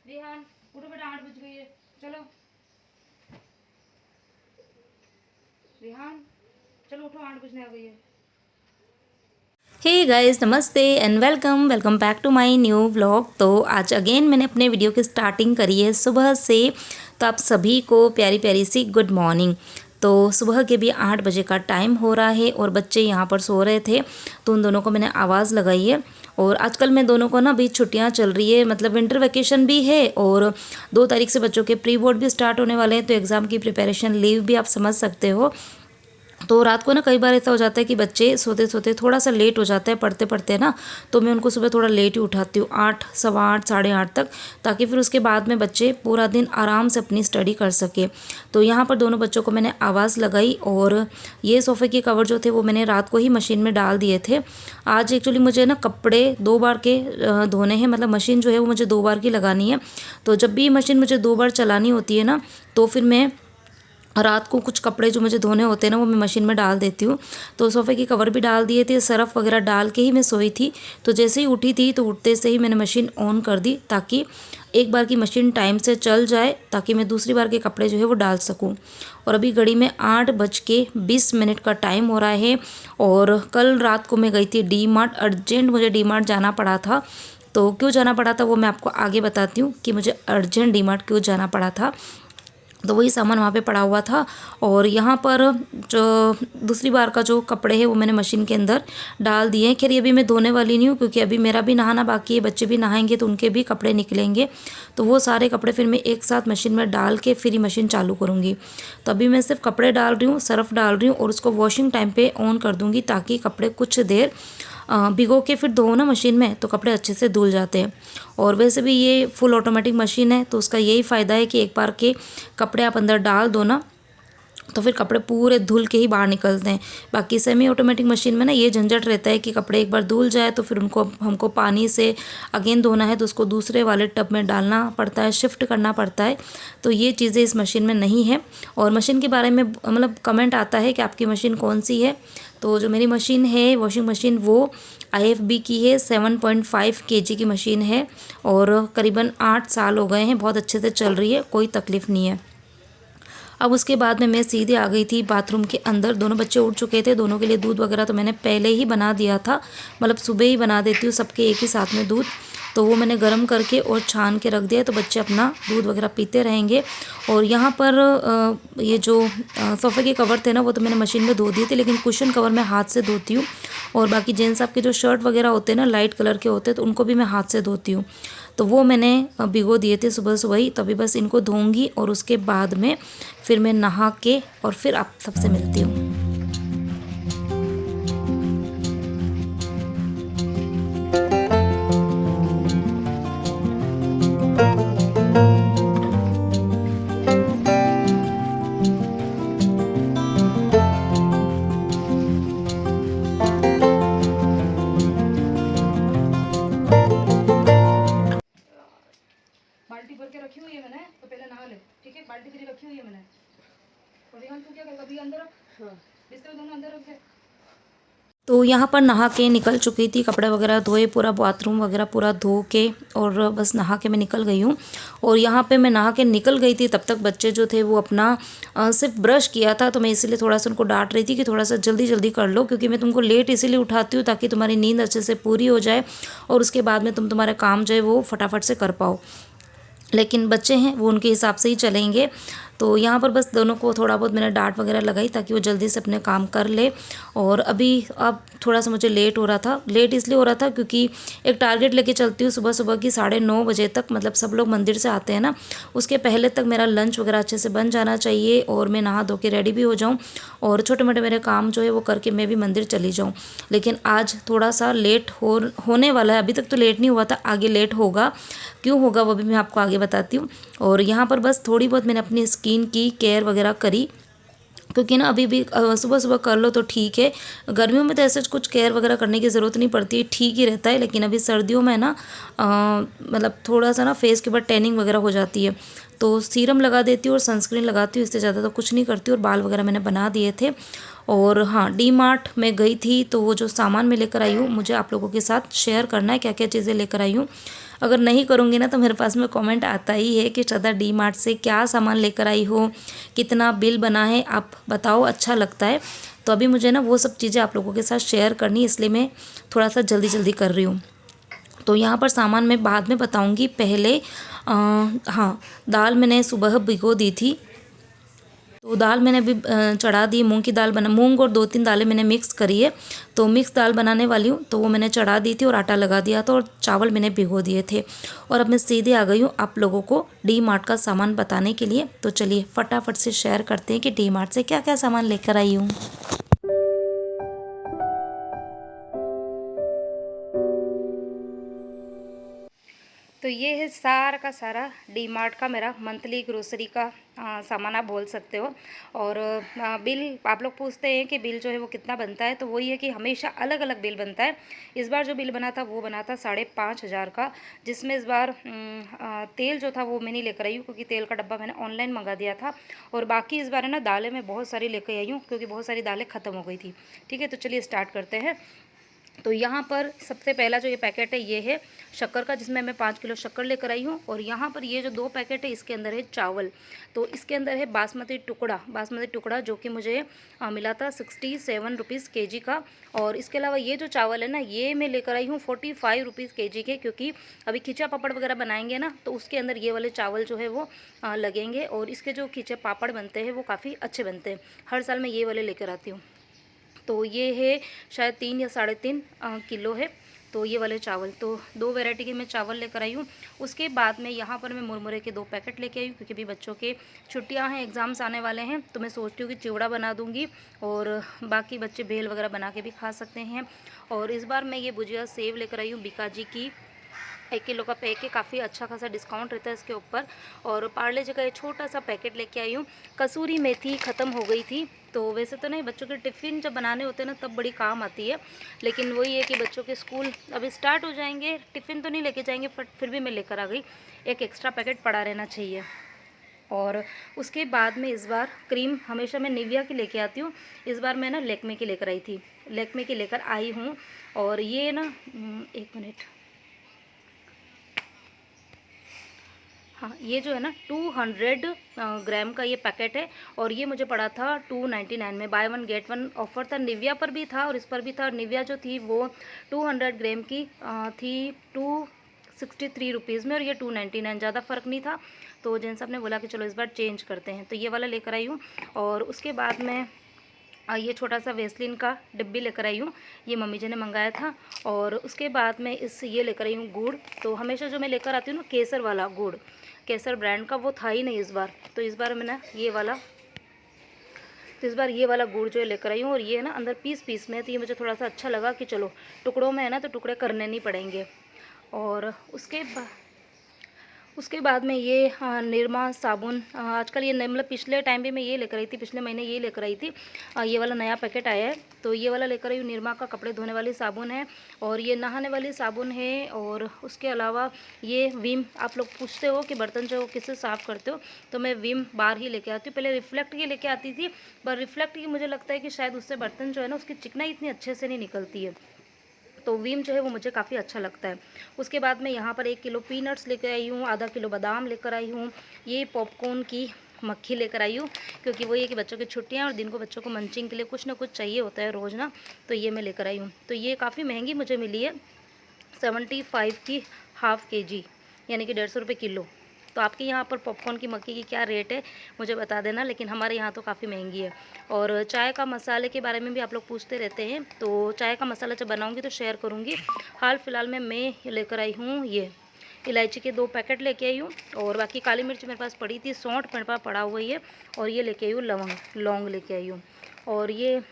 रेहान उठो बेटा, 8 बज गई है, चलो। रेहान चलो उठो, 8 बजने आ गई है। हे गाइस, नमस्ते and welcome welcome back to my new vlog. तो आज अगेन मैंने अपने वीडियो की स्टार्टिंग करी है सुबह से। तो आप सभी को प्यारी प्यारी सी गुड मॉर्निंग। तो सुबह के भी 8 बजे का टाइम हो रहा है और बच्चे यहाँ पर सो रहे थे, तो उन दोनों को मैंने आवाज़ लगाई है। और आजकल मैं दोनों को ना अभी छुट्टियाँ चल रही है, मतलब विंटर वैकेशन भी है और 2 तारीख से बच्चों के प्री बोर्ड भी स्टार्ट होने वाले हैं, तो एग्ज़ाम की प्रिपरेशन लीव भी आप समझ सकते हो। तो रात को ना कई बार ऐसा हो जाता है कि बच्चे सोते सोते थोड़ा सा लेट हो जाता है पढ़ते पढ़ते ना, तो मैं उनको सुबह थोड़ा लेट ही उठाती हूँ, 8, सवा 8, साढ़े 8 तक, ताकि फिर उसके बाद में बच्चे पूरा दिन आराम से अपनी स्टडी कर सके। तो यहाँ पर दोनों बच्चों को मैंने आवाज़ लगाई और ये सोफ़े के कवर जो थे वो मैंने रात को ही मशीन में डाल दिए थे। आज एक्चुअली मुझे ना कपड़े 2 बार के धोने हैं, मतलब मशीन जो है वो मुझे 2 बार की लगानी है। तो जब भी मशीन मुझे 2 बार चलानी होती है ना, तो फिर मैं रात को कुछ कपड़े जो मुझे धोने होते हैं ना वो मैं मशीन में डाल देती हूँ। तो सोफ़े के कवर भी डाल दिए थे, सरफ़ वगैरह डाल के ही मैं सोई थी। तो जैसे ही उठी थी तो उठते से ही मैंने मशीन ऑन कर दी, ताकि एक बार की मशीन टाइम से चल जाए, ताकि मैं दूसरी बार के कपड़े जो है वो डाल सकूँ। और अभी घड़ी में 8:20 का टाइम हो रहा है। और कल रात को मैं गई थी डी मार्ट, अर्जेंट मुझे डी मार्ट जाना पड़ा था। तो क्यों जाना पड़ा था वो मैं आपको आगे बताती हूँ कि मुझे अर्जेंट डी मार्ट क्यों जाना पड़ा था। तो वही सामान वहाँ पे पड़ा हुआ था। और यहाँ पर जो दूसरी बार का जो कपड़े हैं वो मैंने मशीन के अंदर डाल दिए हैं। खैर ये भी मैं धोने वाली नहीं हूँ, क्योंकि अभी मेरा भी नहाना बाकी है, बच्चे भी नहाएंगे तो उनके भी कपड़े निकलेंगे। तो वो सारे कपड़े फिर मैं एक साथ मशीन में डाल के फिर ही मशीन चालू करूँगी। तो अभी मैं सिर्फ कपड़े डाल रही हूँ, सर्फ़ डाल रही हूँ और उसको वॉशिंग टाइम पर ऑन कर दूँगी, ताकि कपड़े कुछ देर भिगो के फिर धो ना मशीन में, तो कपड़े अच्छे से धुल जाते हैं। और वैसे भी ये फुल ऑटोमेटिक मशीन है, तो उसका यही फ़ायदा है कि एक बार के कपड़े आप अंदर डाल दो ना, तो फिर कपड़े पूरे धुल के ही बाहर निकलते हैं। बाकी सेमी ऑटोमेटिक मशीन में ना ये झंझट रहता है कि कपड़े एक बार धुल जाए तो फिर उनको हमको पानी से अगेन धोना है, तो उसको दूसरे वाले टब में डालना पड़ता है, शिफ्ट करना पड़ता है। तो ये चीज़ें इस मशीन में नहीं है। और मशीन के बारे में मतलब कमेंट आता है कि आपकी मशीन कौन सी है। तो जो मेरी मशीन है वॉशिंग मशीन, वो IFB की है, 7.5 kg की मशीन है और करीबन 8 साल हो गए हैं, बहुत अच्छे से चल रही है, कोई तकलीफ़ नहीं है। अब उसके बाद में मैं सीधे आ गई थी बाथरूम के अंदर। दोनों बच्चे उठ चुके थे, दोनों के लिए दूध वगैरह तो मैंने पहले ही बना दिया था, मतलब सुबह ही बना देती हूँ सबके एक ही साथ में दूध। तो वो मैंने गर्म करके और छान के रख दिया, तो बच्चे अपना दूध वगैरह पीते रहेंगे। और यहाँ पर ये जो सोफ़े के कवर थे ना वो तो मैंने मशीन में धो दिए थे, लेकिन कुशन कवर मैं हाथ से धोती हूँ। और बाकी जेंट्स आपके जो शर्ट वगैरह होते हैं ना लाइट कलर के होते हैं, तो उनको भी मैं हाथ से धोती हूँ। तो वो मैंने भिगो दिए थे सुबह सुबह ही, तभी बस इनको धोऊंगी और उसके बाद में फिर मैं नहा के और फिर आप सबसे मिलती हूँ। बाल्टी भर के रखी हुई है मैंने, तो पहले नहा ले, ठीक है। बाल्टी तेरी रखी हुई है मैंने। और रेहान तू क्या करेगा, अभी अंदर रख, हाँ बिस्तर दोनों अंदर रख दे। तो यहाँ पर नहा के निकल चुकी थी, कपड़े वगैरह धोए, पूरा बाथरूम वगैरह पूरा धो के और बस नहा के मैं निकल गई हूँ। और यहाँ पे मैं नहा के निकल गई थी, तब तक बच्चे जो थे वो अपना सिर्फ ब्रश किया था। तो मैं इसीलिए थोड़ा सा उनको डांट रही थी कि थोड़ा सा जल्दी जल्दी कर लो, क्योंकि मैं तुमको लेट इसीलिए उठाती हूँ ताकि तुम्हारी नींद अच्छे से पूरी हो जाए और उसके बाद में तुम तुम्हारे काम जो है वो फटाफट से कर पाओ। लेकिन बच्चे हैं वो उनके हिसाब से ही चलेंगे। तो यहाँ पर बस दोनों को थोड़ा बहुत मैंने डांट वगैरह लगाई ताकि वो जल्दी से अपने काम कर ले। और अभी अब थोड़ा सा मुझे लेट हो रहा था, लेट इसलिए हो रहा था क्योंकि एक टारगेट लेके चलती हूँ सुबह सुबह की 9:30 बजे तक, मतलब सब लोग मंदिर से आते हैं ना, उसके पहले तक मेरा लंच वगैरह अच्छे से बन जाना चाहिए और मैं नहा धो के रेडी भी हो जाऊँ और छोटे मोटे मेरे काम जो है वो करके मैं भी मंदिर चली जाऊँ। लेकिन आज थोड़ा सा लेट होने वाला है, अभी तक तो लेट नहीं हुआ था, आगे लेट होगा। क्यों होगा वो भी मैं आपको आगे बताती हूँ। और यहाँ पर बस थोड़ी बहुत मैंने अपनी स्किन की केयर वगैरह करी, क्योंकि ना अभी भी सुबह सुबह कर लो तो ठीक है। गर्मियों में तो ऐसे कुछ केयर वगैरह करने की ज़रूरत नहीं पड़ती है, ठीक ही रहता है। लेकिन अभी सर्दियों में ना मतलब थोड़ा सा ना फेस के ऊपर टैनिंग वगैरह हो जाती है, तो सीरम लगा देती हूँ और सनस्क्रीन लगाती हूँ, इससे ज़्यादा तो कुछ नहीं करती। और बाल वगैरह मैंने बना दिए थे। और हाँ, डी मार्ट में गई थी, तो वो जो सामान मैं लेकर आई हूँ मुझे आप लोगों के साथ शेयर करना है क्या क्या चीज़ें लेकर आई हूँ। अगर नहीं करूँगी ना तो मेरे पास में कमेंट आता ही है कि श्रद्धा डी मार्ट से क्या सामान लेकर आई हो, कितना बिल बना है, आप बताओ, अच्छा लगता है। तो अभी मुझे ना वो सब चीज़ें आप लोगों के साथ शेयर करनी, इसलिए मैं थोड़ा सा जल्दी जल्दी कर रही हूँ। तो यहाँ पर सामान मैं बाद में बताऊँगी, पहले हाँ, दाल मैंने सुबह भिगो दी थी। तो दाल मैंने अभी चढ़ा दी, मूंग की दाल बना, मूंग और 2-3 दालें मैंने मिक्स करी है, तो मिक्स दाल बनाने वाली हूँ, तो वो मैंने चढ़ा दी थी और आटा लगा दिया था और चावल मैंने भिगो दिए थे। और अब मैं सीधे आ गई हूँ आप लोगों को डी मार्ट का सामान बताने के लिए। तो चलिए फटाफट से शेयर करते हैं कि डी मार्ट से क्या क्या सामान लेकर आई हूँ। तो ये है सारा का सारा डी मार्ट का मेरा मंथली ग्रोसरी का सामान आप बोल सकते हो। और बिल आप लोग पूछते हैं कि बिल जो है वो कितना बनता है, तो वही है कि हमेशा अलग अलग बिल बनता है। इस बार जो बिल बना था वो बना था 5,500 का, जिसमें इस बार तेल जो था वो मैं नहीं लेकर आई हूँ क्योंकि तेल का डब्बा मैंने ऑनलाइन मंगा दिया था। और बाकी इस बार है ना दालें मैं बहुत सारी लेकर आई हूँ क्योंकि बहुत सारी दालें ख़त्म हो गई थी। ठीक है, तो चलिए स्टार्ट करते हैं। तो यहाँ पर सबसे पहला जो ये पैकेट है ये है शक्कर का, जिसमें मैं 5 किलो शक्कर लेकर आई हूँ। और यहाँ पर ये जो 2 पैकेट है इसके अंदर है चावल। तो इसके अंदर है बासमती टुकड़ा जो कि मुझे मिला था 67 रुपीज़ के का। और इसके अलावा ये जो चावल है ना ये मैं लेकर आई हूँ 45 रुपीज़ के के, क्योंकि अभी खिचा पापड़ वगैरह बनाएंगे ना तो उसके अंदर ये वाले चावल जो है वो लगेंगे। और इसके जो खिचे पापड़ बनते हैं वो काफ़ी अच्छे बनते हैं, हर साल मैं ये वाले लेकर आती हूँ। तो ये है शायद 3 या 3.5 किलो है। तो ये वाले चावल, तो 2 वैरायटी के मैं चावल लेकर आई हूँ। उसके बाद में यहाँ पर मैं मुरमुरे के 2 पैकेट लेके आई हूँ क्योंकि अभी बच्चों के छुट्टियाँ हैं, एग्ज़ाम्स आने वाले हैं, तो मैं सोचती हूँ कि चिवड़ा बना दूँगी और बाकी बच्चे भेल वगैरह बना के भी खा सकते हैं। और इस बार मैं ये भुजिया सेव लेकर आई हूँ बीकाजी की, 1 किलो का पैक है, काफ़ी अच्छा खासा डिस्काउंट रहता है इसके ऊपर। और पार्ले जी का ये छोटा सा पैकेट लेके आई हूँ। कसूरी मेथी ख़त्म हो गई थी, तो वैसे तो नहीं, बच्चों के टिफ़िन जब बनाने होते हैं ना तब बड़ी काम आती है, लेकिन वही है कि बच्चों के स्कूल अभी स्टार्ट हो जाएंगे, टिफ़िन तो नहीं लेके जाएंगे, बट फिर भी मैं लेकर आ गई, एक एक्स्ट्रा पैकेट पड़ा रहना चाहिए। और उसके बाद में इस बार क्रीम हमेशा मैं निविया की लेके आती हूँ, इस बार मैं ना लैक्मे की लेकर आई थी, लैक्मे की लेकर आई हूँ। और ये ना 1 मिनट, हाँ, ये जो है ना 200 ग्राम का ये पैकेट है और ये मुझे पड़ा था 299 में, बाय 1 गेट 1 ऑफर था। निविया पर भी था और इस पर भी था। निविया जो थी वो 200 ग्राम की थी 263 रुपीज़ में और ये 299, ज़्यादा फ़र्क नहीं था। तो जेंट्स साहब ने बोला कि चलो इस बार चेंज करते हैं, तो ये वाला लेकर आई हूँ। और उसके बाद में ये छोटा सा वेस्लिन का डिब्बी लेकर आई हूँ, ये मम्मी जी ने मंगाया था। और उसके बाद में ये लेकर आई हूँ गुड़। तो हमेशा जो मैं लेकर आती हूँ ना केसर वाला गुड़, केसर ब्रांड का, वो था ही नहीं इस बार, तो इस बार मैंने ये वाला गुड़ जो है लेकर आई हूँ। और ये है ना अंदर पीस में है, तो ये मुझे थोड़ा सा अच्छा लगा कि चलो टुकड़ों में है ना तो टुकड़े करने नहीं पड़ेंगे। और उसके बाद में ये निरमा साबुन, आजकल ये मतलब पिछले टाइम भी मैं ये लेकर आई थी, पिछले महीने ये लेकर आई थी, ये वाला नया पैकेट आया है, तो ये वाला लेकर आई हूँ। निरमा का कपड़े धोने वाली साबुन है और ये नहाने वाली साबुन है। और उसके अलावा ये विम, आप लोग पूछते हो कि बर्तन जो किससे साफ़ करते हो, तो मैं विम बार ही लेके आती हूँ। पहले रिफ्लेक्ट की लेके आती थी, पर रिफ्लेक्ट की मुझे लगता है कि शायद उससे बर्तन जो है ना उसकी चिकनाई इतनी अच्छे से नहीं निकलती है, तो विम जो है वो मुझे काफ़ी अच्छा लगता है। उसके बाद मैं यहाँ पर 1 किलो पीनट्स लेकर आई हूँ, आधा किलो बादाम लेकर आई हूँ, ये पॉपकॉर्न की मक्खी लेकर आई हूँ क्योंकि वो ये कि बच्चों की छुट्टियाँ और दिन को बच्चों को मंचिंग के लिए कुछ ना कुछ चाहिए होता है रोज़ ना, तो ये मैं लेकर आई हूँ। तो ये काफ़ी महंगी मुझे मिली है, 75 की हाफ़ KG, यानी कि 150 रुपये किलो। तो आपके यहाँ पर पॉपकॉर्न की मक्खी की क्या रेट है मुझे बता देना, लेकिन हमारे यहाँ तो काफ़ी महंगी है। और चाय का मसाले के बारे में भी आप लोग पूछते रहते हैं, तो चाय का मसाला जब बनाऊँगी तो शेयर करूँगी। हाल फिलहाल में मैं लेकर आई हूँ ये इलायची के 2 पैकेट लेके आई हूँ। और बाकी काली मिर्च मेरे पास पड़ी थी, सौंठ मेरे पास पड़ा हुआ ही है। और ये लेके आई हूँ लौंग लेके आई हूँ। और ये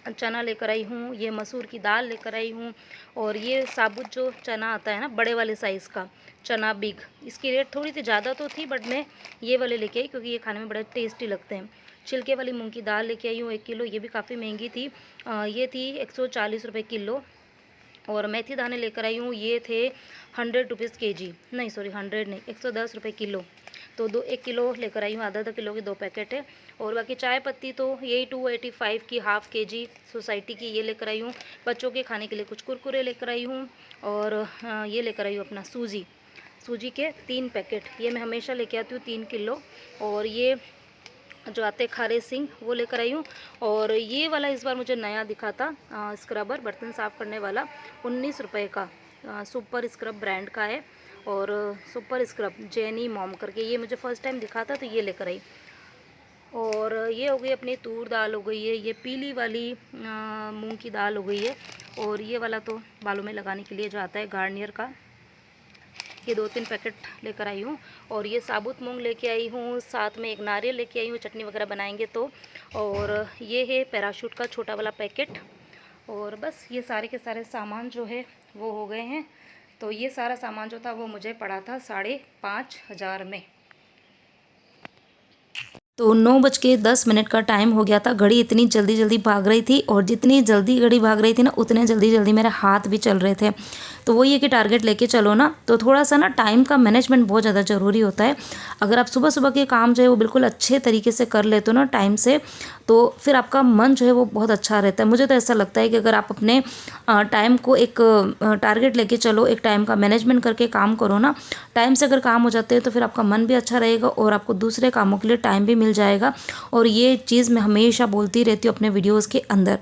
चना लेकर आई हूँ, ये मसूर की दाल लेकर आई हूँ। और ये साबुत जो चना आता है ना बड़े वाले साइज़ का चना बिग, इसकी रेट थोड़ी सी ज़्यादा तो थी, बट मैं ये वाले लेके आई क्योंकि ये खाने में बड़े टेस्टी लगते हैं। छिलके वाली मूंग की दाल लेके आई हूँ 1 किलो, ये भी काफ़ी महंगी थी, ये थी 140 रुपये किलो। और मेथी दाने लेकर आई हूँ, ये थे 100 रुपीज़ KG, नहीं सॉरी 100 नहीं, 110 रुपये किलो। तो 1 किलो लेकर आई हूँ, आधा किलो के 2 पैकेट है। और बाकी चाय पत्ती तो यही 285 की हाफ़ kg सोसाइटी की ये लेकर आई हूँ। बच्चों के खाने के लिए कुछ कुरकुरे लेकर आई हूँ। और ये लेकर आई हूँ अपना सूजी के 3 पैकेट, ये मैं हमेशा लेके आती हूँ 3 किलो। और ये जो आते खारे सिंह वो लेकर आई हूँ। और ये वाला इस बार मुझे नया दिखा था स्क्रबर बर्तन साफ़ करने वाला, 19 रुपये का, सुपर स्क्रब ब्रांड का है। और सुपर स्क्रब जेनी मॉम करके ये मुझे फ़र्स्ट टाइम दिखा था, तो ये लेकर आई। और ये हो गई अपनी तूर दाल हो गई है, ये पीली वाली मूंग की दाल हो गई है। और ये वाला तो बालों में लगाने के लिए जो आता है गार्नियर का, ये 2-3 पैकेट लेकर आई हूँ। और ये साबुत मूंग लेके आई हूँ, साथ में एक नारियल लेके आई हूँ, चटनी वगैरह बनाएंगे तो। और ये है पैराशूट का छोटा वाला पैकेट। और बस ये सारे के सारे सामान जो है वो हो गए हैं। तो ये सारा सामान जो था वो मुझे पड़ा था 5,500 में। तो 9:10 का टाइम हो गया था। घड़ी इतनी जल्दी जल्दी भाग रही थी, और जितनी जल्दी घड़ी भाग रही थी ना, उतने जल्दी जल्दी मेरे हाथ भी चल रहे थे। तो वो ये कि टारगेट लेके चलो ना, तो थोड़ा सा ना टाइम का मैनेजमेंट बहुत ज़्यादा ज़रूरी होता है। अगर आप सुबह सुबह के काम जो है वो बिल्कुल अच्छे तरीके से कर लेते हो ना टाइम से, तो फिर आपका मन जो है वो बहुत अच्छा रहता है। मुझे तो ऐसा लगता है कि अगर आप अपने टाइम को एक टारगेट लेके चलो, एक टाइम का मैनेजमेंट करके काम करो ना, टाइम से अगर काम हो जाते हैं तो फिर आपका मन भी अच्छा रहेगा और आपको दूसरे कामों के लिए टाइम भी मिल जाएगा। और ये चीज़ मैं हमेशा बोलती रहती हूँ अपने वीडियोज़ के अंदर।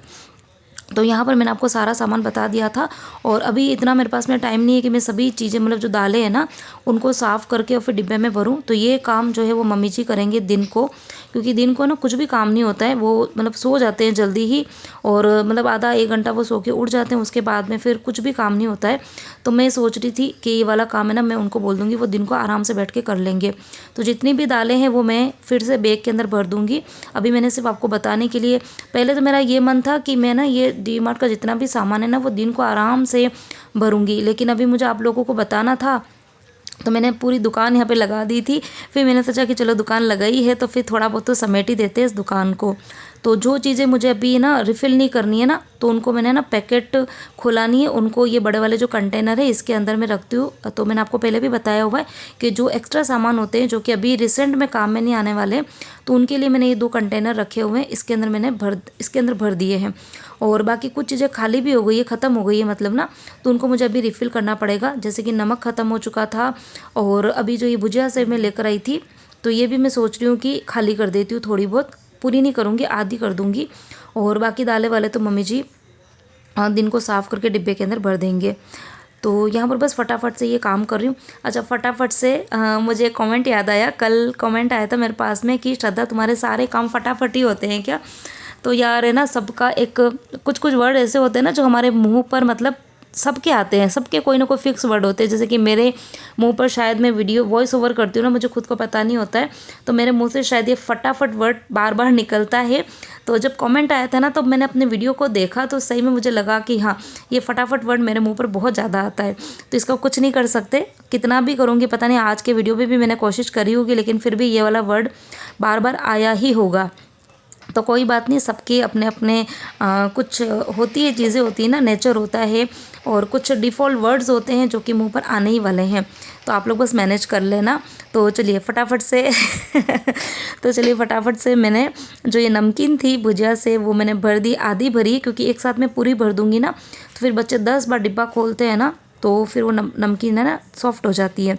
तो यहाँ पर मैंने आपको सारा सामान बता दिया था। और अभी इतना मेरे पास में टाइम नहीं है कि मैं सभी चीज़ें, मतलब जो दालें हैं ना, उनको साफ़ करके और फिर डिब्बे में भरूँ। तो ये काम जो है वो मम्मी जी करेंगे दिन को, क्योंकि दिन को ना कुछ भी काम नहीं होता है। वो मतलब सो जाते हैं जल्दी ही, और मतलब आधा 1 घंटा वो सो के उठ जाते हैं, उसके बाद में फिर कुछ भी काम नहीं होता है। तो मैं सोच रही थी कि ये वाला काम है ना, मैं उनको बोल दूँगी, वो दिन को आराम से बैठ के कर लेंगे। तो जितनी भी दालें हैं वो मैं फिर से बैग के अंदर भर दूँगी। अभी मैंने सिर्फ आपको बताने के लिए, पहले तो मेरा ये मन था कि मैं ना ये डीमार्ट का जितना भी सामान है ना वो दिन को आराम से भरूंगी, लेकिन अभी मुझे आप लोगों को बताना था, तो मैंने पूरी दुकान यहाँ पे लगा दी थी। फिर मैंने सोचा कि चलो दुकान लगाई है तो फिर थोड़ा बहुत तो समेट ही देते हैं इस दुकान को। तो जो चीज़ें मुझे अभी ना रिफ़िल नहीं करनी है ना, तो उनको मैंने ना पैकेट खुलानी है, उनको ये बड़े वाले जो कंटेनर है इसके अंदर मैं रखती हूँ। तो मैंने आपको पहले भी बताया हुआ है कि जो एक्स्ट्रा सामान होते हैं जो कि अभी रिसेंट में काम में नहीं आने वाले, तो उनके लिए मैंने ये 2 कंटेनर रखे हुए हैं, इसके अंदर मैंने इसके अंदर भर दिए हैं। और बाकी कुछ चीज़ें खाली भी हो गई है, ख़त्म हो गई है मतलब ना, तो उनको मुझे अभी रिफ़िल करना पड़ेगा। जैसे कि नमक ख़त्म हो चुका था, और अभी जो ये भुजिया से मैं लेकर आई थी, तो ये भी मैं सोच रही हूँ कि खाली कर देती हूँ थोड़ी बहुत, पूरी नहीं करूँगी, आधी कर दूँगी। और बाकी दालें वाले तो मम्मी जी दिन को साफ़ करके डिब्बे के अंदर भर देंगे। तो यहाँ पर बस फटाफट से ये काम कर रही हूँ। अच्छा, फटाफट से मुझे कमेंट याद आया, कल कमेंट आया था मेरे पास में कि श्रद्धा तुम्हारे सारे काम फटाफट ही होते हैं क्या? तो यार है ना, सबका एक कुछ कुछ वर्ड ऐसे होते हैं ना जो हमारे मुंह पर, मतलब सबके आते हैं, सबके कोई ना कोई फिक्स वर्ड होते हैं। जैसे कि मेरे मुंह पर शायद मैं वीडियो वॉइस ओवर करती हूँ ना, मुझे खुद को पता नहीं होता है, तो मेरे मुंह से शायद ये फटाफट वर्ड बार बार निकलता है। तो जब कमेंट आया था ना, तो मैंने अपने वीडियो को देखा तो सही में मुझे लगा कि हाँ, ये फटाफट वर्ड मेरे मुँह पर बहुत ज़्यादा आता है। तो इसका कुछ नहीं कर सकते, कितना भी करूँगी पता नहीं। आज के वीडियो में भी मैंने कोशिश करी होगी, लेकिन फिर भी ये वाला वर्ड बार बार आया ही होगा। तो कोई बात नहीं, सबके अपने अपने कुछ होती है, चीज़ें होती है ना, नेचर होता है, और कुछ डिफ़ॉल्ट वर्ड्स होते हैं जो कि मुंह पर आने ही वाले हैं। तो आप लोग बस मैनेज कर लेना। तो चलिए फटाफट से मैंने जो ये नमकीन थी भुजिया से वो मैंने भर दी, आधी भरी, क्योंकि एक साथ में पूरी भर दूंगी ना तो फिर बच्चे 10 बार डिब्बा खोलते हैं ना, तो फिर वो नमकीन है ना सॉफ्ट हो जाती है।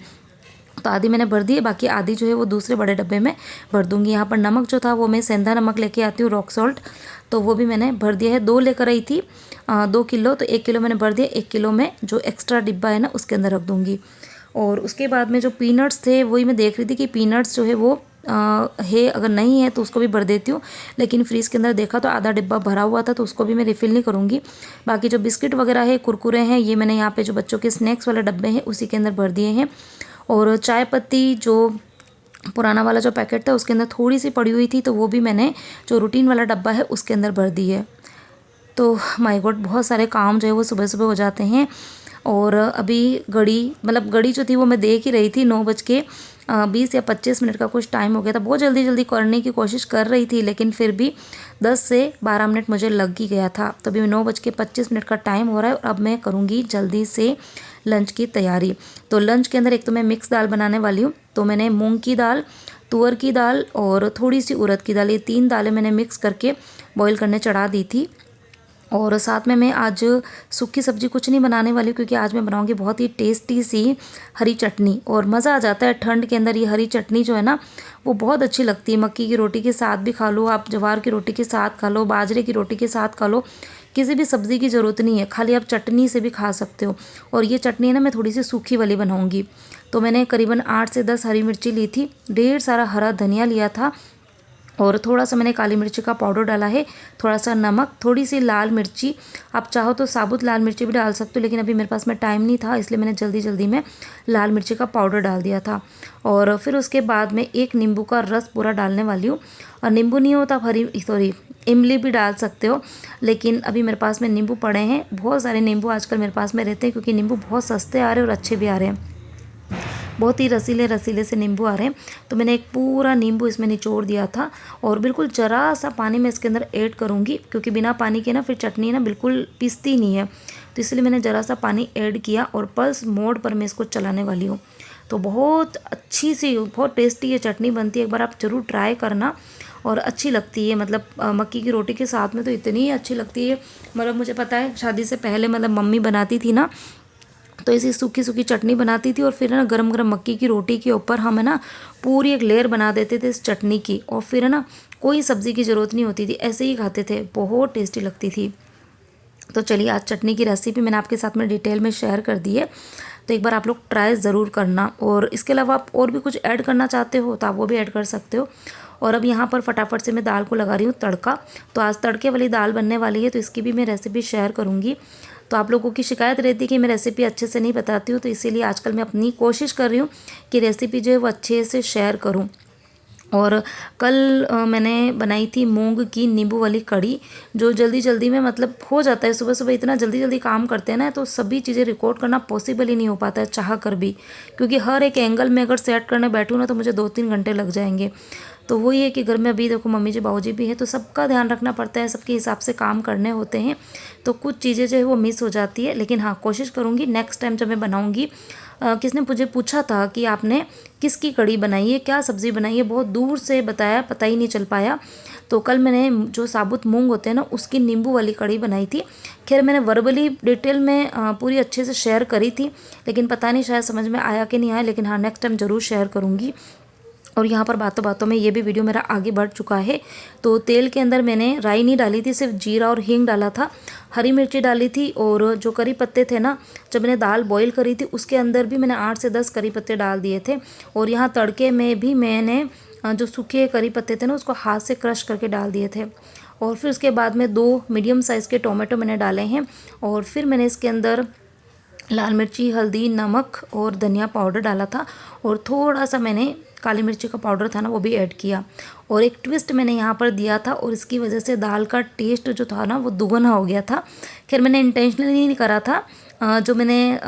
तो आधी मैंने भर दी है, बाकी आधी जो है वो दूसरे बड़े डब्बे में भर दूंगी। यहाँ पर नमक जो था वो मैं सेंधा नमक लेके आती हूँ, रॉक सॉल्ट, तो वो भी मैंने भर दिया है। 2 लेकर आई थी 2 किलो, तो 1 किलो मैंने भर दिया। 1 किलो में जो एक्स्ट्रा डिब्बा है ना उसके अंदर रख दूँगी। और उसके बाद में जो पीनट्स थे वही मैं देख रही थी कि पीनट्स जो है वो है, अगर नहीं है तो उसको भी भर देती हूँ। लेकिन फ्रीज़ के अंदर देखा तो आधा डिब्बा भरा हुआ था, तो उसको भी मैं रिफ़िल नहीं करूँगी। बाकी जो बिस्किट वगैरह है, कुरकुरे हैं, ये मैंने यहाँ पे जो बच्चों के स्नैक्स वाले डब्बे हैं उसी के अंदर भर दिए हैं। और चाय पत्ती जो पुराना वाला जो पैकेट था उसके अंदर थोड़ी सी पड़ी हुई थी, तो वो भी मैंने जो रूटीन वाला डब्बा है उसके अंदर भर दी है। तो माय गॉड, बहुत सारे काम जो है वो सुबह सुबह हो जाते हैं। और अभी घड़ी जो थी वो मैं देख ही रही थी, 9:20 या 25 मिनट का कुछ टाइम हो गया था। बहुत जल्दी जल्दी करने की कोशिश कर रही थी, लेकिन फिर भी 10 से 12 मिनट मुझे लग ही गया था। तो अभी 9:25 मिनट का टाइम हो रहा है और अब मैं करूँगी जल्दी से लंच की तैयारी। तो लंच के अंदर एक तो मैं मिक्स दाल बनाने वाली हूँ। तो मैंने मूंग की दाल, तुअर की दाल और थोड़ी सी उड़द की दाल, ये 3 दालें मैंने मिक्स करके बॉईल करने चढ़ा दी थी। और साथ में मैं आज सूखी सब्जी कुछ नहीं बनाने वाली, क्योंकि आज मैं बनाऊंगी बहुत ही टेस्टी सी हरी चटनी। और मज़ा आ जाता है ठंड के अंदर, ये हरी चटनी जो है ना वो बहुत अच्छी लगती है। मक्की की रोटी के साथ भी खा लो आप, ज्वार की रोटी के साथ खा लो, बाजरे की रोटी के साथ खा लो, किसी भी सब्ज़ी की ज़रूरत नहीं है, खाली आप चटनी से भी खा सकते हो। और ये चटनी है ना मैं थोड़ी सी सूखी वाली बनाऊँगी। तो मैंने करीबन 8 से 10 हरी मिर्ची ली थी, ढेर सारा हरा धनिया लिया था और थोड़ा सा मैंने काली मिर्ची का पाउडर डाला है, थोड़ा सा नमक, थोड़ी सी लाल मिर्ची। आप चाहो तो साबुत लाल मिर्ची भी डाल सकते हो, लेकिन अभी मेरे पास में टाइम नहीं था, इसलिए मैंने जल्दी जल्दी में लाल मिर्ची का पाउडर डाल दिया था। और फिर उसके बाद मैं एक नींबू का रस पूरा डालने वाली हूँ। और नींबू नहीं हो तो आप इमली भी डाल सकते हो, लेकिन अभी मेरे पास में नींबू पड़े हैं। बहुत सारे नींबू आजकल मेरे पास में रहते हैं, क्योंकि नींबू बहुत सस्ते आ रहे हैं और अच्छे भी आ रहे हैं, बहुत ही रसीले रसीले से नींबू आ रहे हैं। तो मैंने एक पूरा नींबू इसमें निचोड़ दिया था और बिल्कुल ज़रा सा पानी मैं इसके अंदर ऐड करूँगी, क्योंकि बिना पानी के ना फिर चटनी ना बिल्कुल पिसती नहीं है। तो इसलिए मैंने ज़रा सा पानी ऐड किया और पल्स मोड पर मैं इसको चलाने वाली हूँ। तो बहुत अच्छी सी, बहुत टेस्टी ये चटनी बनती है, एक बार आप ज़रूर ट्राई करना। और अच्छी लगती है, मतलब मक्की की रोटी के साथ में तो इतनी अच्छी लगती है। मतलब मुझे पता है शादी से पहले मतलब मम्मी बनाती थी ना, तो ऐसी सूखी सूखी चटनी बनाती थी और फिर है ना गरम गरम मक्की की रोटी के ऊपर हम है ना पूरी एक लेयर बना देते थे इस चटनी की, और फिर है ना कोई सब्ज़ी की ज़रूरत नहीं होती थी, ऐसे ही खाते थे, बहुत टेस्टी लगती थी। तो चलिए आज चटनी की रेसिपी मैंने आपके साथ में डिटेल में शेयर कर दी है, तो एक बार आप लोग ट्राई ज़रूर करना। और इसके अलावा आप और भी कुछ ऐड करना चाहते हो तो आप वो भी ऐड कर सकते हो। और अब यहाँ पर फटाफट से मैं दाल को लगा रही हूँ तड़का। तो आज तड़के वाली दाल बनने वाली है, तो इसकी भी मैं रेसिपी शेयर करूँगी। तो आप लोगों की शिकायत रहती है कि मैं रेसिपी अच्छे से नहीं बताती हूँ, तो इसीलिए आजकल मैं अपनी कोशिश कर रही हूँ कि रेसिपी जो है वो अच्छे से शेयर करूँ। और कल मैंने बनाई थी मूंग की नींबू वाली कढ़ी, जो जल्दी जल्दी में मतलब हो जाता है। सुबह सुबह इतना जल्दी जल्दी काम करते हैं ना, तो सभी चीज़ें रिकॉर्ड करना पॉसिबल ही नहीं हो पाता है चाह कर भी, क्योंकि हर एक एंगल में अगर सेट करने बैठूँ ना तो मुझे 2-3 घंटे लग जाएंगे। तो वही है कि घर में अभी देखो मम्मी जी बाबूजी भी है, तो सबका ध्यान रखना पड़ता है, सबके हिसाब से काम करने होते हैं, तो कुछ चीज़ें जो है वो मिस हो जाती है। लेकिन हाँ, कोशिश करूँगी नेक्स्ट टाइम जब मैं बनाऊँगी। किसने मुझे पूछा था कि आपने किसकी कढ़ी बनाई है, क्या सब्ज़ी बनाई है, बहुत दूर से बताया, पता ही नहीं चल पाया। तो कल मैंने जो साबुत मूंग होते हैं ना उसकी नींबू वाली कढ़ी बनाई थी। खैर मैंने वर्बली डिटेल में पूरी अच्छे से शेयर करी थी, लेकिन पता नहीं शायद समझ में आया कि नहीं आया, लेकिन हाँ नेक्स्ट टाइम ज़रूर शेयर करूँगी। और यहाँ पर बातों बातों में ये भी वीडियो मेरा आगे बढ़ चुका है। तो तेल के अंदर मैंने राई नहीं डाली थी, सिर्फ जीरा और हींग डाला था, हरी मिर्ची डाली थी, और जो करी पत्ते थे ना, जब मैंने दाल बॉईल करी थी उसके अंदर भी मैंने 8 से 10 करी पत्ते डाल दिए थे। और यहाँ तड़के में भी मैंने जो सूखे करी पत्ते थे ना उसको हाथ से क्रश करके डाल दिए थे। और फिर उसके बाद में 2 मीडियम साइज़ के टोमेटो मैंने डाले हैं। और फिर मैंने इसके अंदर लाल मिर्ची, हल्दी, नमक और धनिया पाउडर डाला था, और थोड़ा सा मैंने काली मिर्ची का पाउडर था ना वो भी ऐड किया। और एक ट्विस्ट मैंने यहाँ पर दिया था, और इसकी वजह से दाल का टेस्ट जो था ना वो दुगना हो गया था। खैर मैंने इंटेंशनली नहीं करा था। जो मैंने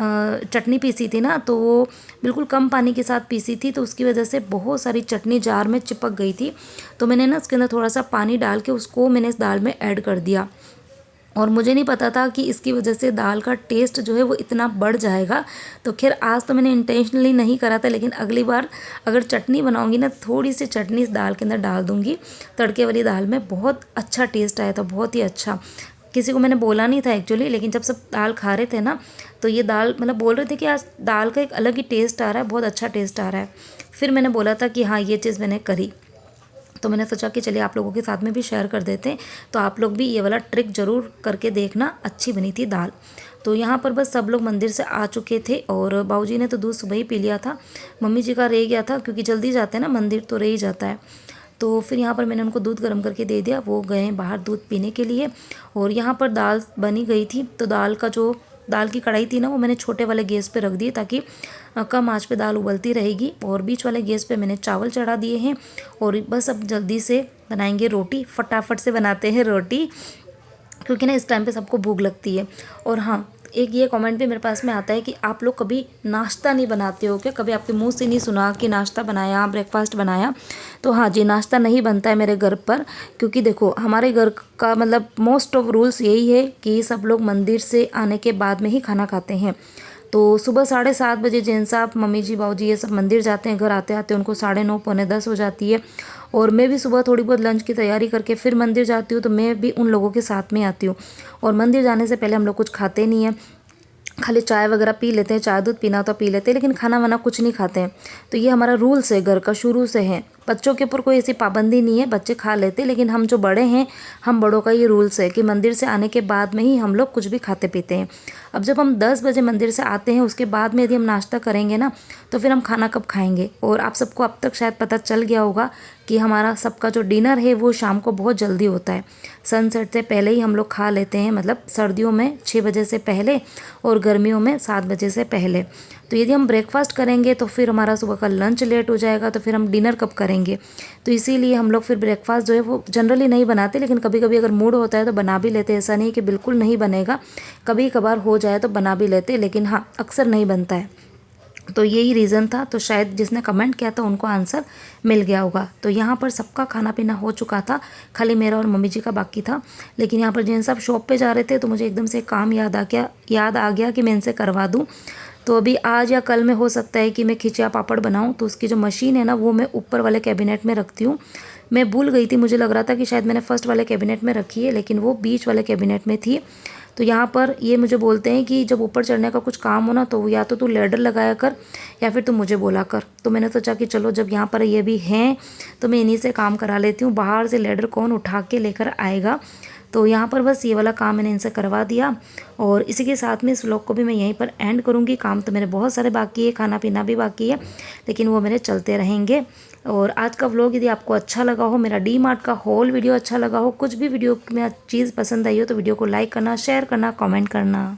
चटनी पीसी थी ना तो वो बिल्कुल कम पानी के साथ पीसी थी, तो उसकी वजह से बहुत सारी चटनी जार में चिपक गई थी। तो मैंने ना उसके अंदर थोड़ा सा पानी डाल के उसको मैंने इस दाल में ऐड कर दिया। और मुझे नहीं पता था कि इसकी वजह से दाल का टेस्ट जो है वो इतना बढ़ जाएगा। तो खैर आज तो मैंने इंटेंशनली नहीं करा था, लेकिन अगली बार अगर चटनी बनाऊंगी ना थोड़ी सी चटनी इस दाल के अंदर डाल दूंगी। तड़के वाली दाल में बहुत अच्छा टेस्ट आया था, बहुत ही अच्छा। किसी को मैंने बोला नहीं था एक्चुअली, लेकिन जब सब दाल खा रहे थे ना तो ये दाल मतलब बोल रहे थे कि आज दाल का एक अलग ही टेस्ट आ रहा है, बहुत अच्छा टेस्ट आ रहा है। फिर मैंने बोला था कि हाँ ये चीज़ मैंने करी, तो मैंने सोचा कि चलिए आप लोगों के साथ में भी शेयर कर देते हैं। तो आप लोग भी ये वाला ट्रिक ज़रूर करके देखना, अच्छी बनी थी दाल। तो यहाँ पर बस सब लोग मंदिर से आ चुके थे, और बाबूजी ने तो दूध सुबह ही पी लिया था, मम्मी जी का रह गया था, क्योंकि जल्दी जाते हैं ना मंदिर तो रह ही जाता है। तो फिर यहाँ पर मैंने उनको दूध गर्म करके दे दिया, वो गए बाहर दूध पीने के लिए। और यहाँ पर दाल बनी गई थी, तो दाल की कढ़ाई थी ना वो मैंने छोटे वाले गैस पे रख दी, ताकि कम आंच पे दाल उबलती रहेगी। और बीच वाले गैस पे मैंने चावल चढ़ा दिए हैं, और बस अब जल्दी से बनाएंगे रोटी, फटाफट से बनाते हैं रोटी, क्योंकि ना इस टाइम पे सबको भूख लगती है। और हाँ, एक ये कमेंट भी मेरे पास में आता है कि आप लोग कभी नाश्ता नहीं बनाते हो क्या, कभी आपके मुंह से नहीं सुना कि नाश्ता बनाया, ब्रेकफास्ट बनाया। तो हाँ जी, नाश्ता नहीं बनता है मेरे घर पर, क्योंकि देखो हमारे घर का मतलब मोस्ट ऑफ रूल्स यही है कि सब लोग मंदिर से आने के बाद में ही खाना खाते हैं। तो सुबह 7:30 बजे जैन साहब, मम्मी जी, बाबूजी ये सब मंदिर जाते हैं, घर आते आते उनको 9:30 पौने 10 हो जाती है। और मैं भी सुबह थोड़ी बहुत लंच की तैयारी करके फिर मंदिर जाती हूँ, तो मैं भी उन लोगों के साथ में आती हूँ। और मंदिर जाने से पहले हम लोग कुछ खाते नहीं हैं, खाली चाय वगैरह पी लेते हैं, चाय दूध पीना तो पी लेते हैं, लेकिन खाना वाना कुछ नहीं खाते हैं। तो ये हमारा रूल्स है, घर का शुरू से है। बच्चों के ऊपर कोई ऐसी पाबंदी नहीं है, बच्चे खा लेते हैं, लेकिन हम जो बड़े हैं, हम बड़ों का ये रूल्स है कि मंदिर से आने के बाद में ही हम लोग कुछ भी खाते पीते हैं। अब जब हम 10 बजे मंदिर से आते हैं, उसके बाद में यदि हम नाश्ता करेंगे ना, तो फिर हम खाना कब खाएंगे। और आप सबको अब तक शायद पता चल गया होगा कि हमारा सबका जो डिनर है वो शाम को बहुत जल्दी होता है, सनसेट से पहले ही हम लोग खा लेते हैं, मतलब सर्दियों में 6 बजे से पहले और गर्मियों में 7 बजे से पहले। तो यदि हम ब्रेकफास्ट करेंगे तो फिर हमारा सुबह का लंच लेट हो जाएगा, तो फिर हम डिनर कब करेंगे। तो इसीलिए हम लोग फिर ब्रेकफास्ट जो है वो जनरली नहीं बनाते, लेकिन कभी कभी अगर मूड होता है तो बना भी लेते हैं। ऐसा नहीं कि बिल्कुल नहीं बनेगा, कभी कभार हो जाए तो बना भी लेते, लेकिन हाँ अक्सर नहीं बनता है। तो यही रीज़न था। तो शायद जिसने कमेंट किया था उनको आंसर मिल गया होगा। तो यहाँ पर सबका खाना पीना हो चुका था, खाली मेरा और मम्मी जी का बाकी था। लेकिन यहाँ पर जैन साहब शॉप पे जा रहे थे, तो मुझे एकदम से काम याद आ गया कि मैं इनसे करवा दूँ। तो अभी आज या कल में हो सकता है कि मैं खिचिया पापड़ बनाऊँ। तो उसकी जो मशीन है ना, वो मैं ऊपर वाले कैबिनेट में रखती हूँ। मैं भूल गई थी, मुझे लग रहा था कि शायद मैंने फर्स्ट वाले कैबिनेट में रखी है, लेकिन वो बीच वाले कैबिनेट में थी। तो यहाँ पर ये मुझे बोलते हैं कि जब ऊपर चढ़ने का कुछ काम हो ना, तो या तो तू लैडर लगाया कर या फिर तू मुझे बोला कर। तो मैंने सोचा कि चलो जब यहाँ पर ये भी हैं तो मैं इन्हीं से काम करा लेती हूँ, बाहर से लैडर कौन उठा के लेकर आएगा। तो यहाँ पर बस ये वाला काम मैंने इनसे करवा दिया। और इसी के साथ में इस व्लॉग को भी मैं यहीं पर एंड करूँगी। काम तो मेरे बहुत सारे बाकी है, खाना पीना भी बाकी है, लेकिन वो मेरे चलते रहेंगे। और आज का व्लॉग यदि आपको अच्छा लगा हो, मेरा डी मार्ट का होल वीडियो अच्छा लगा हो, कुछ भी वीडियो में चीज़ पसंद आई हो, तो वीडियो को लाइक करना, शेयर करना, कमेंट करना।